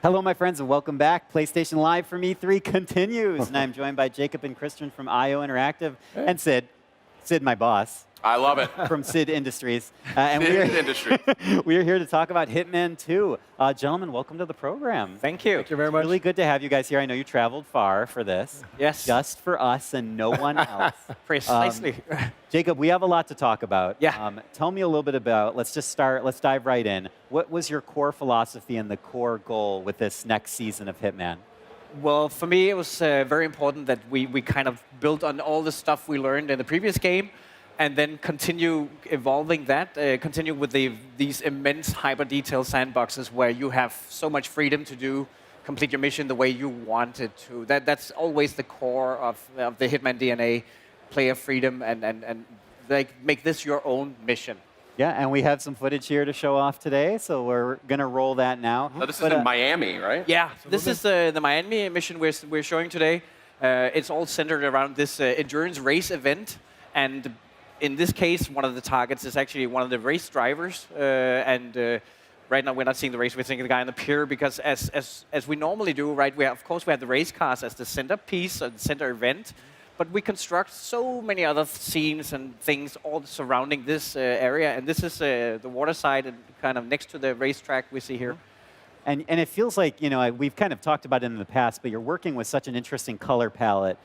Hello, my friends, and welcome back. PlayStation Live from E3 continues, and I'm joined by Jacob and Christian from IO Interactive, and Sid, my boss. I love it. From Sid Industries. Industries. We are here to talk about Hitman 2. Gentlemen, welcome to the program. Thank you. Thank you very much. Really good to have you guys here. I know you traveled far for this. Yes. Just for us and no one else. Precisely. Jacob, we have a lot to talk about. Yeah. Tell me a little bit about, let's dive right in. What was your core philosophy and the core goal with this next season of Hitman? Well, for me, it was very important that we kind of built on all the stuff we learned in the previous game, and then continue evolving that, continue with these immense hyper-detailed sandboxes where you have so much freedom to complete your mission the way you want it to. That's always the core of the Hitman DNA, player freedom, and like, make this your own mission. Yeah, and we have some footage here to show off today, so we're going to roll that now. No, this is in Miami, right? Yeah, this is the Miami mission we're showing today. It's all centered around this endurance race event, and in this case, one of the targets is actually one of the race drivers. Right now, we're not seeing the race. We're seeing the guy on the pier because, as we normally do, right? Of course, we have the race cars as the centerpiece or the center event, but we construct so many other scenes and things all surrounding this area. And this is the water side and kind of next to the racetrack we see here. And it feels like, you know, we've kind of talked about it in the past, but you're working with such an interesting color palette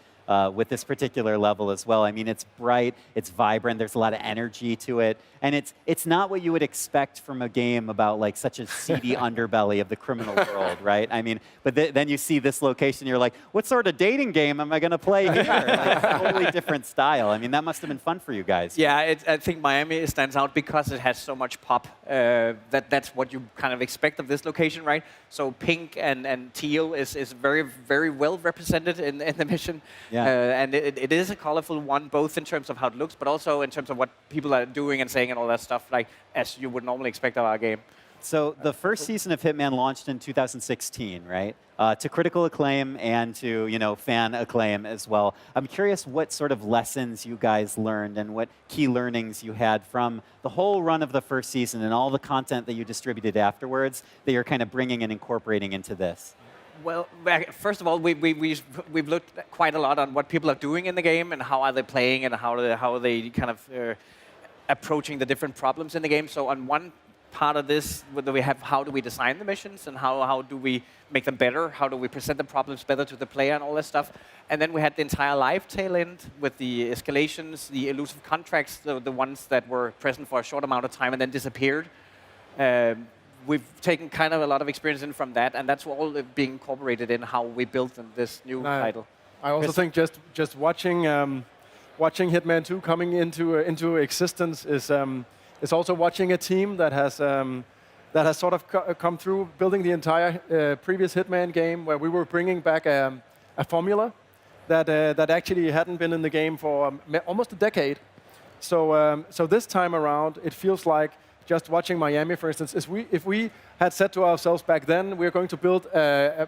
with this particular level as well. I mean, it's bright, it's vibrant, there's a lot of energy to it, and it's not what you would expect from a game about like such a seedy underbelly of the criminal world, right? I mean, but then you see this location, you're like, what sort of dating game am I going to play here? Like, totally different style. I mean, that must have been fun for you guys. Yeah, I think Miami stands out because it has so much pop. That's what you kind of expect of this location, right? So pink and teal is very, very well represented in the mission. Yeah. And it is a colorful one, both in terms of how it looks, but also in terms of what people are doing and saying and all that stuff, like as you would normally expect of our game. So the first season of Hitman launched in 2016, right? To critical acclaim and to, you know, fan acclaim as well. I'm curious what sort of lessons you guys learned and what key learnings you had from the whole run of the first season and all the content that you distributed afterwards that you're kind of bringing and incorporating into this. Well, first of all, we've looked quite a lot on what people are doing in the game and how are they playing and how are they kind of approaching the different problems in the game. So on one part of this, we have how do we design the missions and how do we make them better? How do we present the problems better to the player and all that stuff? And then we had the entire live tail end with the escalations, the elusive contracts, the ones that were present for a short amount of time and then disappeared. We've taken kind of a lot of experience in from that, and that's all being incorporated in how we built this new title. I also think just watching Hitman 2 coming into existence is also watching a team that has sort of come through building the entire previous Hitman game, where we were bringing back a formula that actually hadn't been in the game for almost a decade. So this time around, it feels like just watching Miami, for instance, if we had said to ourselves back then, we're going to build a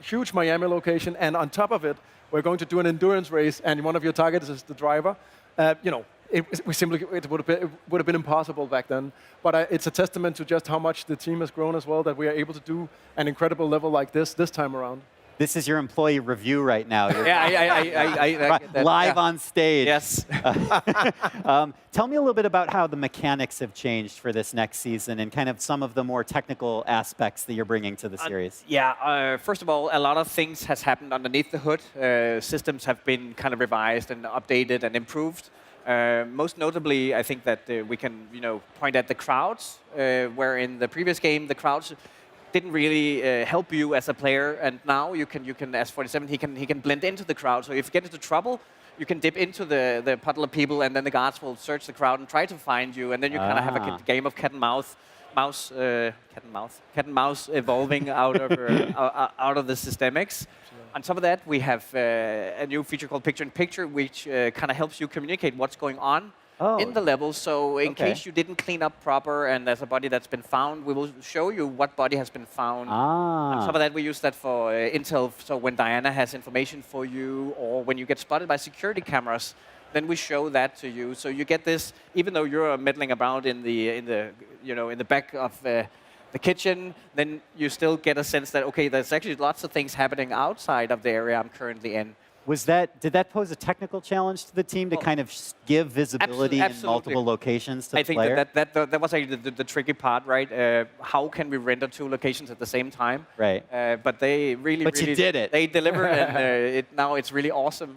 huge Miami location, and on top of it, we're going to do an endurance race, and one of your targets is the driver. It would have been impossible back then. But it's a testament to just how much the team has grown as well, that we are able to do an incredible level like this time around. This is your employee review right now. I live on stage. Yes. Tell me a little bit about how the mechanics have changed for this next season and kind of some of the more technical aspects that you're bringing to the series. First of all, a lot of things has happened underneath the hood. Systems have been kind of revised and updated and improved. Most notably, I think that we can, point at the crowds, where in the previous game the crowds didn't really help you as a player, and now you can as 47 he can blend into the crowd. So if you get into trouble, you can dip into the puddle of people, and then the guards will search the crowd and try to find you, and then you kind of have a game of cat and mouse evolving out of the systemics. On top of that, we have a new feature called Picture in Picture, which kind of helps you communicate what's going on in the level. So in case you didn't clean up proper and there's a body that's been found, we will show you what body has been found. On top of that, we use that for intel. So when Diana has information for you, or when you get spotted by security cameras, then we show that to you. So you get this, even though you're meddling about in the back of the the kitchen, then you still get a sense that, okay, there's actually lots of things happening outside of the area I'm currently in. Did that pose a technical challenge to the team to kind of give visibility in multiple locations to the player? I think that was actually the tricky part, right? How can we render 2 locations at the same time? Right. But they really, you did it. They delivered, and now it's really awesome.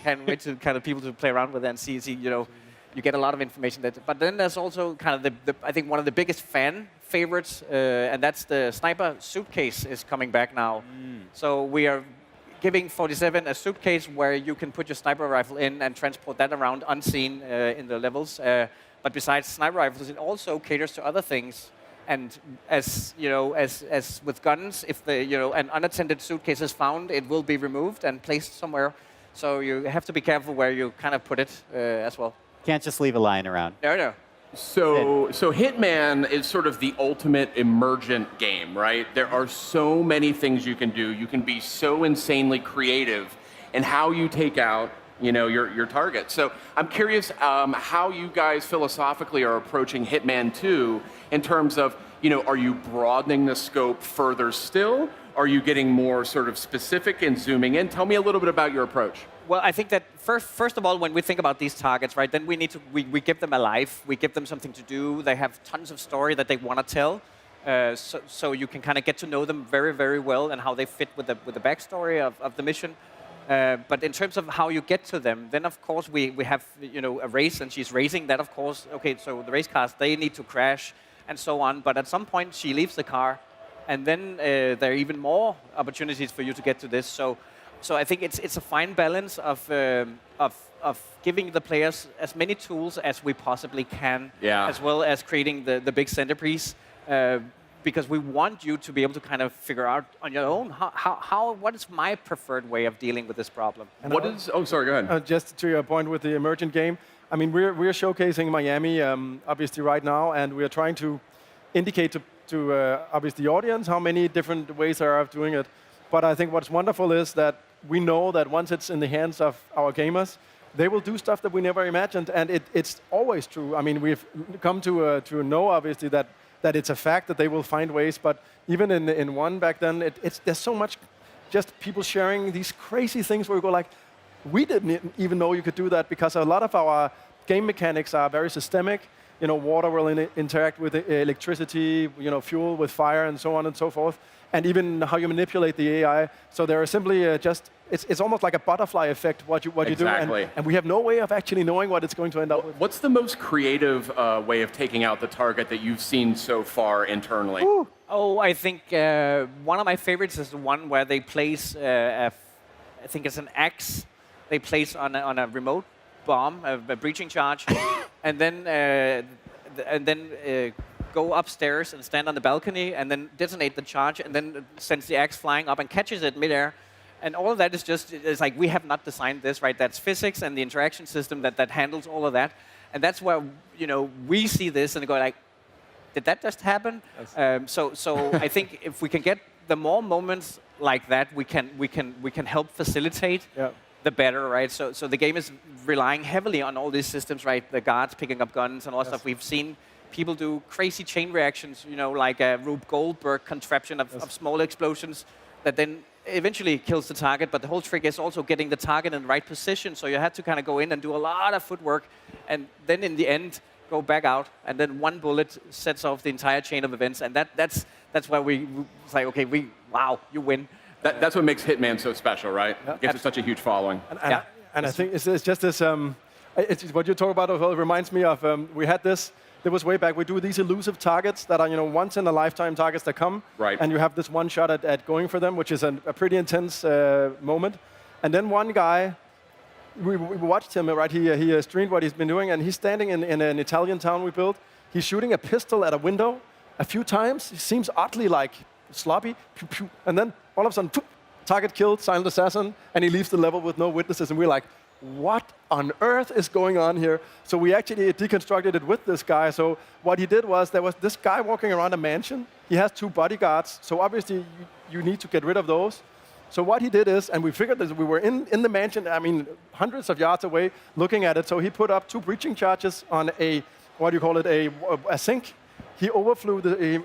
Can't wait to kind of people to play around with it and see, you know, you get a lot of information. But then there's also kind of I think one of the biggest fan favorites, and that's the sniper suitcase is coming back now. So we are giving 47 a suitcase where you can put your sniper rifle in and transport that around unseen in the levels. But besides sniper rifles, it also caters to other things. And as you know, as with guns, if an unattended suitcase is found, it will be removed and placed somewhere. So you have to be careful where you kind of put it as well. Can't just leave it lying around. No. So Hitman is sort of the ultimate emergent game, right? There are so many things you can do. You can be so insanely creative in how you take out, your target. So I'm curious how you guys philosophically are approaching Hitman 2 in terms of, are you broadening the scope further still? Are you getting more sort of specific and zooming in? Tell me a little bit about your approach. Well, I think that first of all, when we think about these targets, right, then we need to we give them a life, we give them something to do. They have tons of story that they want to tell, so you can kind of get to know them very, very well and how they fit with the backstory of the mission. But in terms of how you get to them, then of course we have a race, and she's racing. That of course, okay, so the race cars, they need to crash and so on. But at some point she leaves the car, and then there are even more opportunities for you to get to this. So I think it's a fine balance of giving the players as many tools as we possibly can, as well as creating the big centerpiece, because we want you to be able to kind of figure out on your own what is my preferred way of dealing with this problem. And oh, sorry, go ahead. Just to your point with the emergent game, I mean, we're showcasing Miami obviously right now, and we are trying to indicate to obviously the audience how many different ways there are of doing it. But I think what's wonderful is that we know that once it's in the hands of our gamers, they will do stuff that we never imagined, and it's always true. I mean, we've come to know, obviously, that it's a fact that they will find ways, but even in one back then, there's so much just people sharing these crazy things where we go like, we didn't even know you could do that, because a lot of our game mechanics are very systemic. Water will interact with electricity, fuel with fire, and so on and so forth. And even how you manipulate the AI. So there are simply it's almost like a butterfly effect, what you do. And we have no way of actually knowing what it's going to end up with. What's the most creative way of taking out the target that you've seen so far internally? Ooh. Oh, I think one of my favorites is the one where they place, I think it's an axe, they place on a remote bomb, a breaching charge, and then go upstairs and stand on the balcony and then detonate the charge and then sends the axe flying up and catches it midair. And all of that is it's like, we have not designed this, right? That's physics and the interaction system that handles all of that. And that's where, we see this and go like, did that just happen? So I think if we can get the more moments like that, we can help facilitate the better, right? So the game is relying heavily on all these systems, right? The guards picking up guns and all that stuff. We've seen people do crazy chain reactions, like a Rube Goldberg contraption of small explosions that then eventually kills the target. But the whole trick is also getting the target in the right position. So you have to kind of go in and do a lot of footwork, and then in the end go back out, and then one bullet sets off the entire chain of events. And that's where we say, okay, wow, you win. That's what makes Hitman so special, right? It gives it such a huge following. And I think it's just this. What you talk about reminds me of we had this. There was way back. We do these elusive targets that are once in a lifetime targets that come, right? And you have this one shot at going for them, which is a pretty intense moment. And then one guy, we watched him, right? He streamed what he's been doing, and he's standing in an Italian town we built. He's shooting a pistol at a window a few times. He seems oddly like sloppy, pew, pew, and then all of a sudden, poof, target killed, silent assassin, and he leaves the level with no witnesses, and we're like, what on earth is going on here? So we actually deconstructed it with this guy. So what he did was, there was this guy walking around a mansion. He has 2 bodyguards, so obviously you need to get rid of those. So what he did is, and we figured that we were in the mansion, I mean, hundreds of yards away, looking at it. So he put up 2 breaching charges on a, what do you call it, a sink. he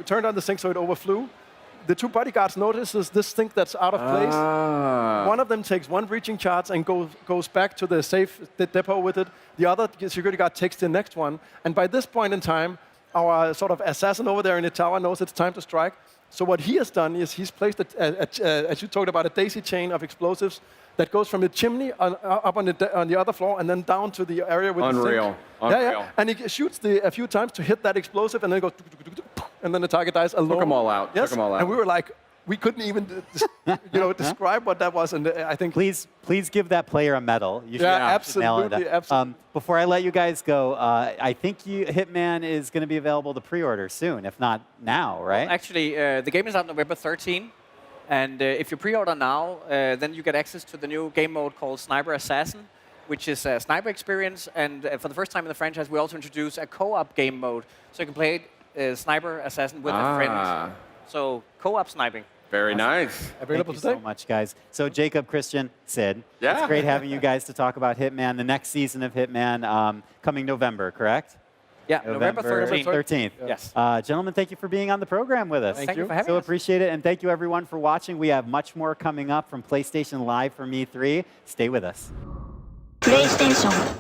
turned on the sink so it overflew. The two bodyguards notices this thing that's out of place. One of them takes one breaching charge and goes back to the safe depot with it. The other security guard takes the next one. And by this point in time, our sort of assassin over there in the tower knows it's time to strike. So what he has done is he's placed, as you talked about, a daisy chain of explosives that goes from the chimney up on the other floor and then down to the area with the sink. Unreal. Yeah. And he shoots a few times to hit that explosive, and then it goes, and then the target dies alone. Took them all out. Yes. Took them all out. And we were like, we couldn't even describe what that was, and I think Please give that player a medal. You should nail it. absolutely. Before I let you guys go, I think Hitman is going to be available to pre-order soon, if not now, right? Actually, the game is out November 13. And if you pre-order now, then you get access to the new game mode called Sniper Assassin, which is a sniper experience. And for the first time in the franchise, we also introduce a co-op game mode. So you can play Sniper Assassin with a friend. So co-op sniping. Very nice. Available Thank you today. so much, guys. So Jacob, Christian, Sid, Yeah. it's great having you guys to talk about Hitman, the next season of Hitman, coming November, correct? Yeah, November 13th. 13th. Yes. Gentlemen, thank you for being on the program with us. Thank you for having So us. appreciate it, and thank you everyone for watching. We have much more coming up from PlayStation Live from E3. Stay with us. PlayStation